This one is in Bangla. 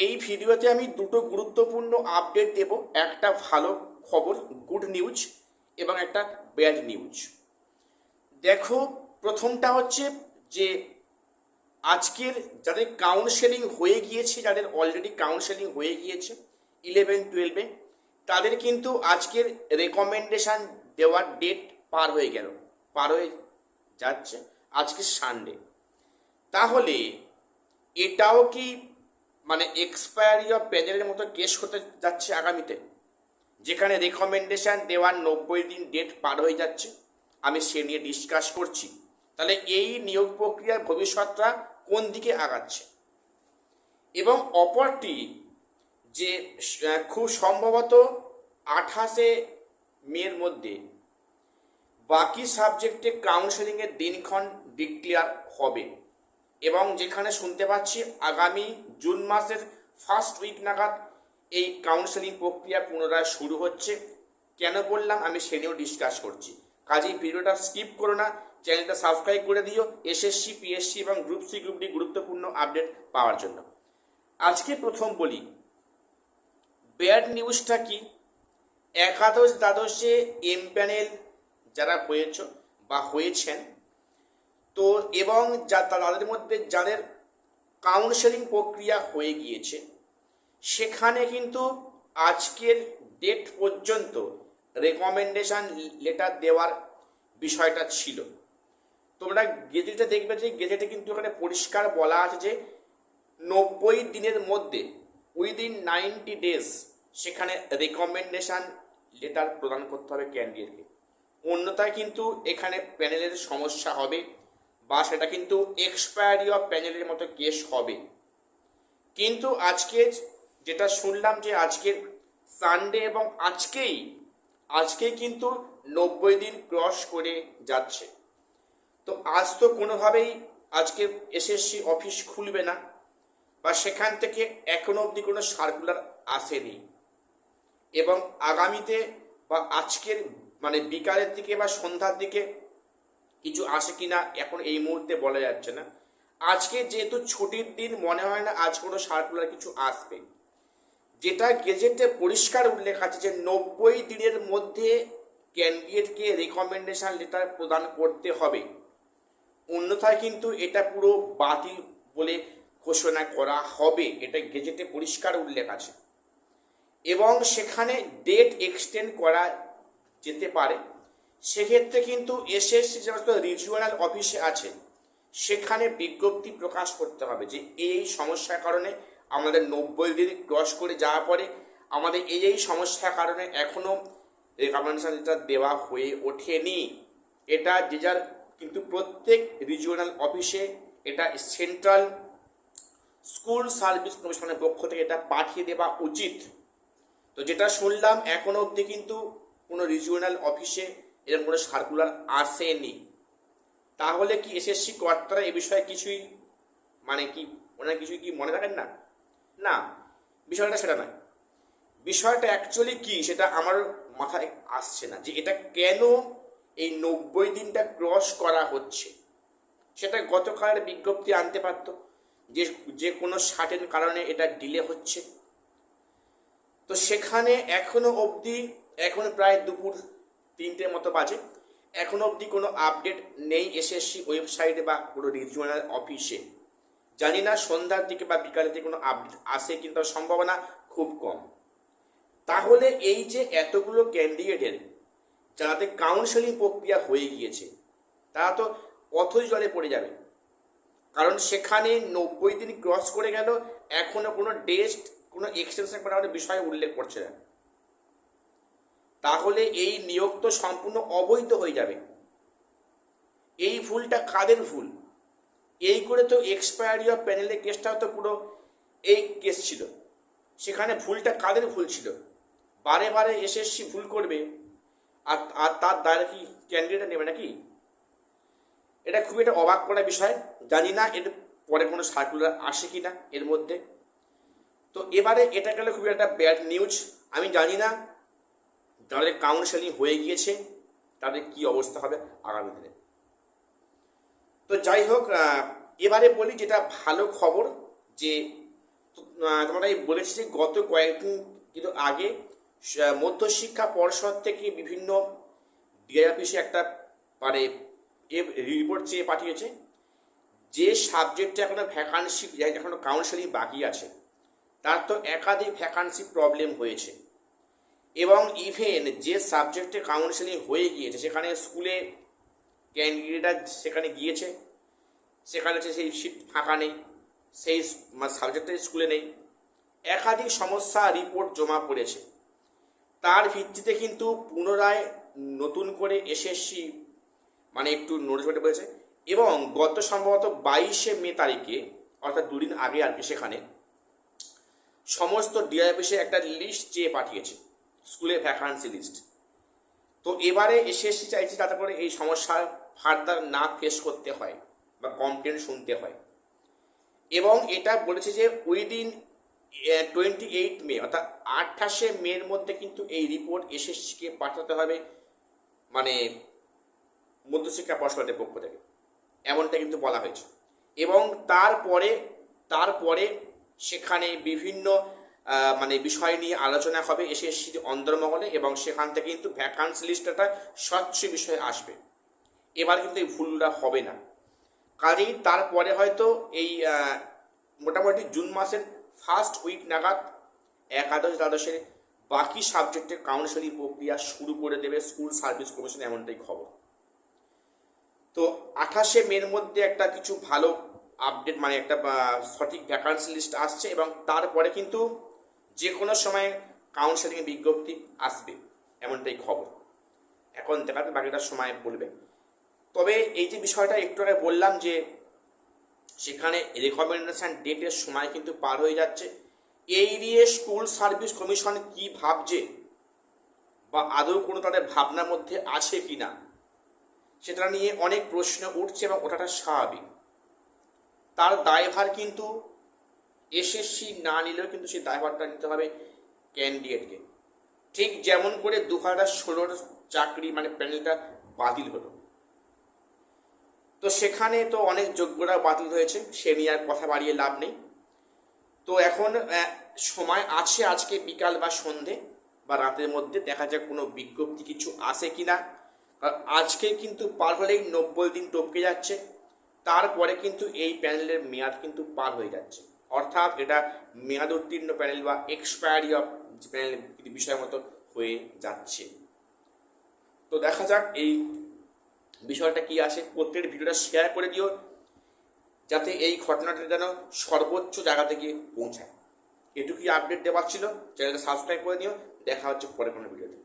এই ভিডিওতে আমি দুটো গুরুত্বপূর্ণ আপডেট দেব, একটা ভালো খবর গুড নিউজ এবং একটা ব্যাড নিউজ। দেখো, প্রথমটা হচ্ছে যে আজকের যাদের কাউন্সেলিং হয়ে গিয়েছে, যাদের অলরেডি কাউন্সেলিং হয়ে গিয়েছে 11-12-এ, তাদের কিন্তু আজকের রেকমেন্ডেশন দেওয়ার ডেট পার হয়ে যাচ্ছে। আজকে সানডে। তাহলে এটাও কি মানে এক্সপায়ারি অফ প্যানেলের মতো কেস হতে যাচ্ছে আগামীতে, যেখানে রেকমেন্ডেশন দেওয়ার 90 দিন ডেট পার হয়ে যাচ্ছে? আমি সে নিয়ে ডিসকাস করছি। তাহলে এই নিয়োগ প্রক্রিয়ার ভবিষ্যৎটা কোন দিকে আগাচ্ছে? এবং অপরটি যে খুব সম্ভবত 28শে মের মধ্যে বাকি সাবজেক্টে কাউন্সেলিংয়ের দিনক্ষণ ডিক্লেয়ার হবে, এবং যেখানে শুনতে পাচ্ছি আগামী জুন মাসের ফার্স্ট উইক নাগাদ এই কাউন্সেলিং প্রক্রিয়া পুনরায় শুরু হচ্ছে। কেন বললাম আমি সে নিয়েও ডিসকাস করছি। কাজেই ভিডিওটা স্কিপ করো না, চ্যানেলটা সাবস্ক্রাইব করে দিও এসএসসি, পিএসসি এবং গ্রুপ সি, গ্রুপ ডি গুরুত্বপূর্ণ আপডেট পাওয়ার জন্য। আজকে প্রথম বলি ব্যাড নিউজটা কি। একাদশ দ্বাদশে এম প্যানেল যারা হয়েছ বা হয়েছেন, তো এবং তাদের মধ্যে যাদের কাউন্সেলিং প্রক্রিয়া হয়ে গিয়েছে, সেখানে কিন্তু আজকের ডেট পর্যন্ত রেকমেন্ডেশন লেটার দেওয়ার বিষয়টা ছিল। তোমরা গেজেটে দেখবে যে গেজেটে কিন্তু এখানে পরিষ্কার বলা আছে যে 90 দিনের মধ্যে উইদিন 90 ডেজ সেখানে রেকমেন্ডেশন লেটার প্রদান করতে হবে ক্যান্ডিডেটকে। অন্যথায় কিন্তু এখানে প্যানেলের সমস্যা হবে বা সেটা কিন্তু এক্সপায়ারি অফ প্যানেলের মতো কেস হবে। কিন্তু আজকে যেটা শুনলাম যে আজকের সানডে এবং আজকেই কিন্তু 90 দিন ক্রস করে যাচ্ছে। তো আজ তো কোনোভাবেই আজকে এসএসসি অফিস খুলবে না, বা সেখান থেকে এখনো অবধি কোনো সার্কুলার আসেনি। এবং আগামীতে বা আজকের মানে বিকালের দিকে বা সন্ধ্যার দিকে কিছু আসে কিনা এখন এই মুহূর্তে বলা যাচ্ছে না। আজকে যেহেতু ছুটির দিন, মনে হয় না আজ কোনো সার্কুলার কিছু আসবে। যেটা গেজেটে পরিষ্কার উল্লেখ আছে যে 90 দিনের মধ্যে ক্যান্ডিডেটকে রেকমেন্ডেশন লেটার প্রদান করতে হবে, অন্যথায় কিন্তু এটা পুরো বাতিল বলে ঘোষণা করা হবে। এটা গেজেটে পরিষ্কার উল্লেখ আছে। এবং সেখানে ডেট এক্সটেন্ড করা যেতে পারে। সেক্ষেত্রে কিন্তু এসএসসি যে সমস্ত রিজিওনাল অফিসে আছে সেখানে বিজ্ঞপ্তি প্রকাশ করতে হবে যে এই সমস্যার কারণে আমাদের 90 দিন ক্রস করে যাওয়া পরে আমাদের এই সমস্যার কারণে এখনও রেকমেন্ডেশন লেটার দেওয়া হয়ে ওঠেনি। এটা যে যার কিন্তু প্রত্যেক রিজিওনাল অফিসে এটা সেন্ট্রাল স্কুল সার্ভিস কমিশনের পক্ষ থেকে এটা পাঠিয়ে দেওয়া উচিত। তো যেটা শুনলাম এখনো অবধি কিন্তু কোনো রিজিওনাল অফিসে এরকম কোনো সার্কুলার আসেনি। তাহলে কি এসএসসি কর্তারা এ বিষয়ে কিছুই মানে কি ওনারা কিছুই কি মনে রাখেন না? না, বিষয়টা সেটা নয়। বিষয়টা অ্যাকচুয়ালি কি সেটা আমার মাথায় আসছে না, যে এটা কেন এই 90 দিনটা ক্রস করা হচ্ছে। সেটা গতকালের বিজ্ঞপ্তি আনতে পারতো যে যে কোনো সার্টেন কারণে এটা ডিলে হচ্ছে। তো সেখানে এখনো অবধি, এখন প্রায় দুপুর 3টের মতো বাজে, এখনো অবধি কোনো আপডেট নেই এসএসসি ওয়েবসাইটে বা কোনো রিজিওনাল অফিসে। জানি না সন্ধ্যার দিকে বা বিকালের দিকে কোনো আপডেট আসে, কিন্তু সম্ভাবনা খুব কম। তাহলে এই যে এতগুলো ক্যান্ডিডেটের যাদের কাউন্সেলিং প্রক্রিয়া হয়ে গিয়েছে, তারা তো পথই জলে পড়ে যাবে। কারণ সেখানে 90 দিন ক্রস করে গেল, এখনো কোনো ডেট, কোনো এক্সটেনশন করার বিষয়ে উল্লেখ করছে না। তাহলে এই নিয়োগ তো সম্পূর্ণ অবৈধ হয়ে যাবে। এই ভুলটা কাদের ভুল? এই করে তো এক্সপায়ারি অফ প্যানেলের কেসটাও তো পুরো এই কেস ছিল। সেখানে ভুলটা কাদের ভুল ছিল? বারে বারে এসএসসি ভুল করবে আর আর তার দায় কি ক্যান্ডিডেট নেবে নাকি? এটা খুবই একটা অবাক করা বিষয়। জানি না এর পরে কোনো সার্কুলার আসে কি না এর মধ্যে। তো এবারে এটা গেলে খুবই একটা ব্যাড নিউজ। আমি জানি না যাদের কাউন্সেলিং হয়ে গিয়েছে তাদের কি অবস্থা হবে আগামী দিনে। তো যাই হোক, এবারে বলি যেটা ভালো খবর, যে তোমরা বলেছি যে গত কয়েকদিন কিন্তু আগে মধ্যশিক্ষা পর্ষদ থেকে বিভিন্ন ডিআই অফিসে একটা মানে রিপোর্ট চেয়ে পাঠিয়েছে যে সাবজেক্টে এখনো ভ্যাকান্সি এখনো কাউন্সেলিং বাকি আছে তার তো একাধিক ভ্যাকান্সি প্রবলেম হয়েছে এবং ইভেন যে সাবজেক্টে কাউন্সেলিং হয়ে গিয়েছে সেখানে স্কুলে ক্যান্ডিডেটরা সেখানে গিয়েছে সেখানে সেই সিট ফাঁকা নেই, সেই সাবজেক্টের স্কুলে নেই, একাধিক সমস্যা রিপোর্ট জমা পড়েছে। তার ভিত্তিতে কিন্তু পুনরায় নতুন করে এসএসসি মানে একটু নোটিশ বলেছে এবং গত সম্ভবত 22শে মে তারিখে অর্থাৎ দুদিন আগে আর কি সেখানে সমস্ত ডিআই অফিসে একটা লিস্ট চেয়ে পাঠিয়েছে, স্কুলের ভ্যাকান্সি লিস্ট। তো এবারে এসএসসি চাইছে যাতে করে এই সমস্যা ফার্দার না ফেস করতে হয় বা কমপ্লেন শুনতে হয় এবং এটা বলেছে যে উইদিন 28 মে অর্থাৎ 28শে মের মধ্যে কিন্তু এই রিপোর্ট এসএসসিকে পাঠাতে হবে, মানে মধ্যশিক্ষা পর্ষদের পক্ষ থেকে এমনটা কিন্তু বলা হয়েছে। এবং তারপরে সেখানে বিভিন্ন মানে বিষয় নিয়ে আলোচনা হবে এসএসসি অন্দরমহলে এবং সেখান থেকে কিন্তু ভ্যাকান্সি লিস্ট একটা স্বচ্ছ বিষয় আসবে। এবার কিন্তু এই ভুলটা হবে না, কাজেই তারপরে হয়তো এই মোটামুটি জুন মাসের ফার্স্ট উইক নাগাদ একাদশ দ্বাদশের বাকি সাবজেক্টের কাউন্সেলিং প্রক্রিয়া শুরু করে দেবে স্কুল সার্ভিস কমিশন, এমনটাই খবর। তো 28শে মের মধ্যে একটা কিছু ভালো আপডেট মানে একটা সঠিক ভ্যাকান্সি লিস্ট আসছে এবং তারপরে কিন্তু যে কোনো সময় কাউন্সেলিং বিজ্ঞপ্তি আসবে, এমনটাই খবর। এখন দেখাতে বাকিটা সময় বলবে। তবে এই যে বিষয়টা একটু আগে বললাম যে সেখানে রেকমেন্ডেশন ডেটের সময় কিন্তু পার হয়ে যাচ্ছে, এই নিয়ে স্কুল সার্ভিস কমিশন কি ভাবছে বা আদৌ কোনো তাদের ভাবনার মধ্যে আছে কি না সেটা নিয়ে অনেক প্রশ্ন উঠছে এবং ওঠাটা স্বাভাবিক। তার দায়ভার কিন্তু এসএসসি না নিলেও কিন্তু সেই দায়ভারটা নিতে হবে ক্যান্ডিডেটকে, ঠিক যেমন করে 2016 চাকরি মানে প্যানেলটা বাতিল হলো। তো সেখানে তো অনেক যোগ্যরা বাতিল হয়েছে, সে নিয়ে আর কথা বাড়িয়ে লাভ নেই। তো এখন সময় আছে, আজকে বিকাল বা সন্ধে বা রাতের মধ্যে দেখা যাক কোনো বিজ্ঞপ্তি কিছু আসে কিনা। কারণ আজকে কিন্তু পার হলেই 90 দিন টপকে যাচ্ছে, তারপরে কিন্তু এই প্যানেলের মেয়াদ কিন্তু পার হয়ে যাচ্ছে, অর্থাৎ এটা মেয়াদ উত্তীর্ণ প্যানেল বা এক্সপায়ারি অফ প্যানেল বিষয়ের মতো হয়ে যাচ্ছে। তো দেখা যাক এই বিষয়টা কি আসে। প্রত্যেকের ভিডিওটা শেয়ার করে দিও যাতে এই ঘটনাটা যেন সর্বোচ্চ জায়গা থেকে পৌঁছায়। এটুকুই আপডেট দেওয়ার ছিল, চ্যানেলটা সাবস্ক্রাইব করে নিও। দেখা হচ্ছে পরে কোনো ভিডিওতে।